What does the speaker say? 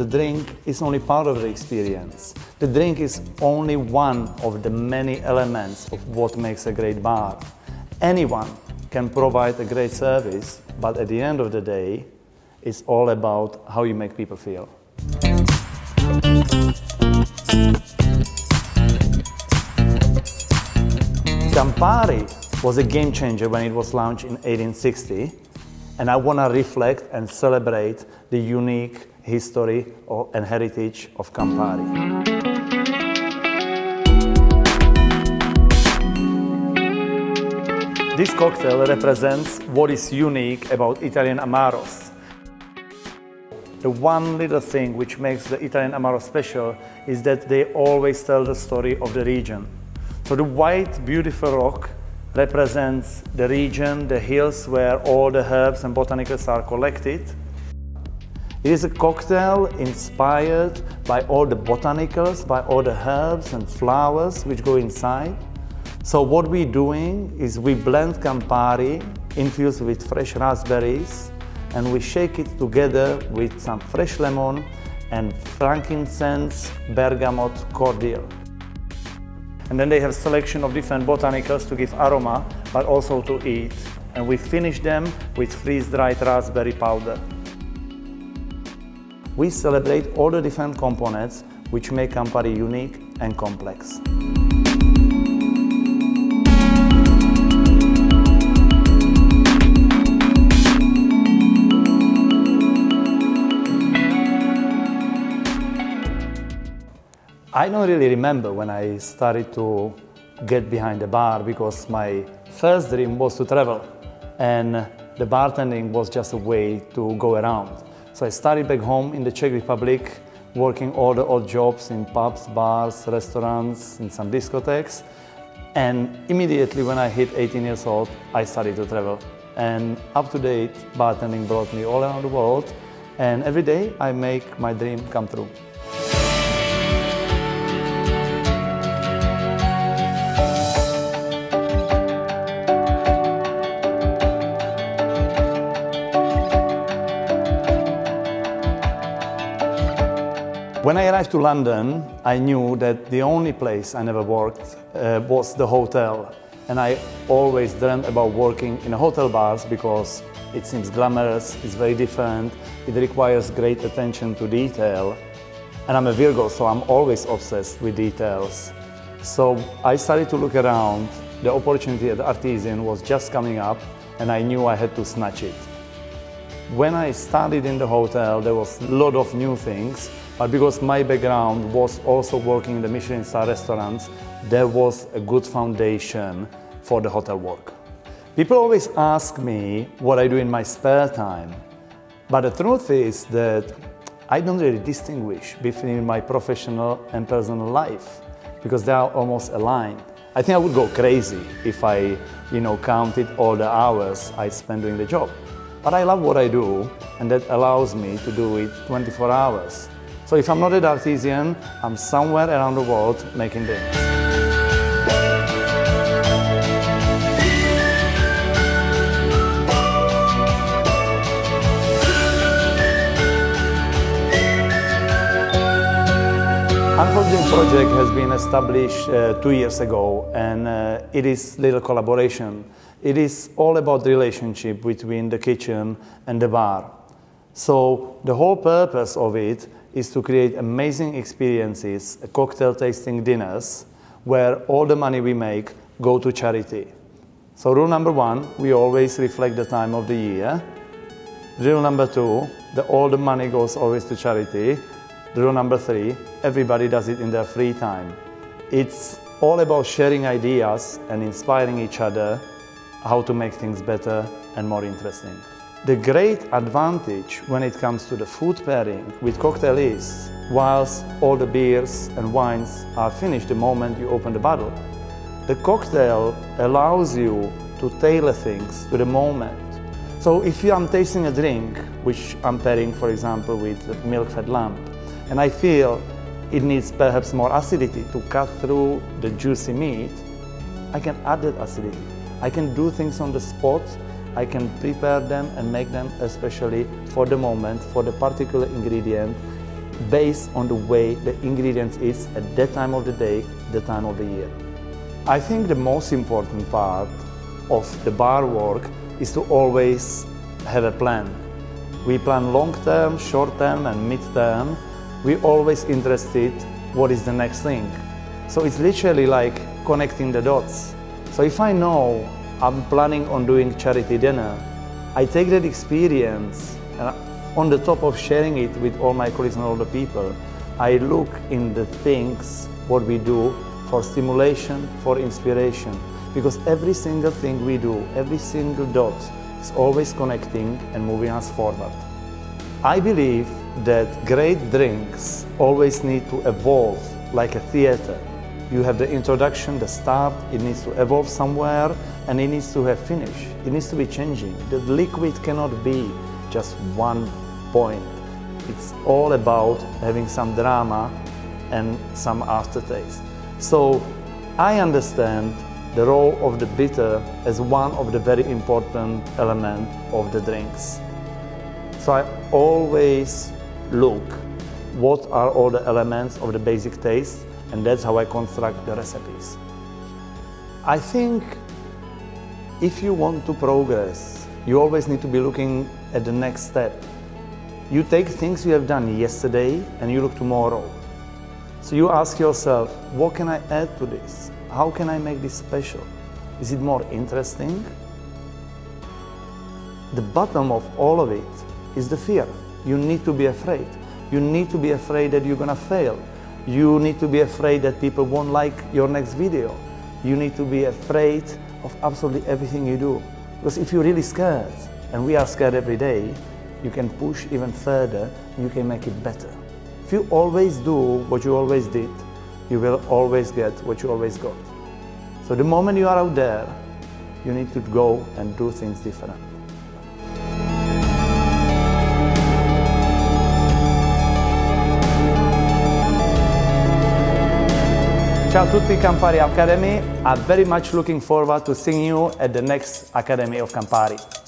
drink is only part of the experience. The drink is only one of the many elements of what makes a great bar. Anyone can provide a great service, but at the end of the day, it's all about how you make people feel. Campari was a game changer when it was launched in 1860, and I want to reflect and celebrate the unique history and heritage of Campari. This cocktail represents what is unique about Italian Amaros. The one little thing which makes the Italian Amaro special is that they always tell the story of the region. So the white, beautiful rock represents the region, the hills where all the herbs and botanicals are collected. It is a cocktail inspired by all the botanicals, by all the herbs and flowers which go inside. So what we're doing is we blend Campari infused with fresh raspberries, and we shake it together with some fresh lemon and frankincense bergamot cordial. And then they have a selection of different botanicals to give aroma, but also to eat. And we finish them with freeze-dried raspberry powder. We celebrate all the different components which make Campari unique and complex. I don't really remember when I started to get behind the bar, because my first dream was to travel, and the bartending was just a way to go around. So I started back home in the Czech Republic, working all the odd jobs in pubs, bars, restaurants, in some discotheques. And immediately when I hit 18 years old, I started to travel. And up to date, bartending brought me all around the world. And every day I make my dream come true. When I arrived to London, I knew that the only place I never worked was the hotel. And I always dreamt about working in hotel bars because it seems glamorous, it's very different, it requires great attention to detail. And I'm a Virgo, so I'm always obsessed with details. So I started to look around. The opportunity at Artisan was just coming up, and I knew I had to snatch it. When I started in the hotel, there was a lot of new things. But because my background was also working in the Michelin star restaurants, there was a good foundation for the hotel work. People always ask me what I do in my spare time. But the truth is that I don't really distinguish between my professional and personal life, because they are almost aligned. I think I would go crazy if I, counted all the hours I spend doing the job. But I love what I do, and that allows me to do it 24 hours. So if I'm not at Artisan, I'm somewhere around the world making drinks. Unfolding project has been established 2 years ago, and it is little collaboration. It is all about the relationship between the kitchen and the bar. So the whole purpose of it is to create amazing experiences, cocktail tasting dinners, where all the money we make go to charity. So rule number 1, we always reflect the time of the year. Rule number 2, all the money goes always to charity. Rule number 3, everybody does it in their free time. It's all about sharing ideas and inspiring each other how to make things better and more interesting. The great advantage when it comes to the food pairing with cocktail is, whilst all the beers and wines are finished the moment you open the bottle, the cocktail allows you to tailor things to the moment. So if I'm tasting a drink, which I'm pairing, for example, with milk-fed lamb, and I feel it needs perhaps more acidity to cut through the juicy meat, I can add that acidity. I can do things on the spot. I can prepare them and make them especially for the moment, for the particular ingredient, based on the way the ingredients is at that time of the day, the time of the year. I think the most important part of the bar work is to always have a plan. We plan long term, short term and mid term. We're always interested what is the next thing. So it's literally like connecting the dots. So if I know I'm planning on doing charity dinner, I take that experience and on the top of sharing it with all my colleagues and all the people, I look in the things what we do for stimulation, for inspiration. Because every single thing we do, every single dot is always connecting and moving us forward. I believe that great drinks always need to evolve like a theater. You have the introduction, the start, it needs to evolve somewhere and it needs to have finish. It needs to be changing. The liquid cannot be just one point. It's all about having some drama and some aftertaste. So I understand the role of the bitter as one of the very important elements of the drinks. So I always look what are all the elements of the basic taste, and that's how I construct the recipes. I think if you want to progress, you always need to be looking at the next step. You take things you have done yesterday and you look tomorrow. So you ask yourself, what can I add to this? How can I make this special? Is it more interesting? The bottom of all of it is the fear. You need to be afraid. You need to be afraid that you're gonna fail. You need to be afraid that people won't like your next video. You need to be afraid of absolutely everything you do. Because if you're really scared, and we are scared every day, you can push even further, and you can make it better. If you always do what you always did, you will always get what you always got. So the moment you are out there, you need to go and do things different. Ciao a tutti Campari Academy. I'm very much looking forward to seeing you at the next Academy of Campari.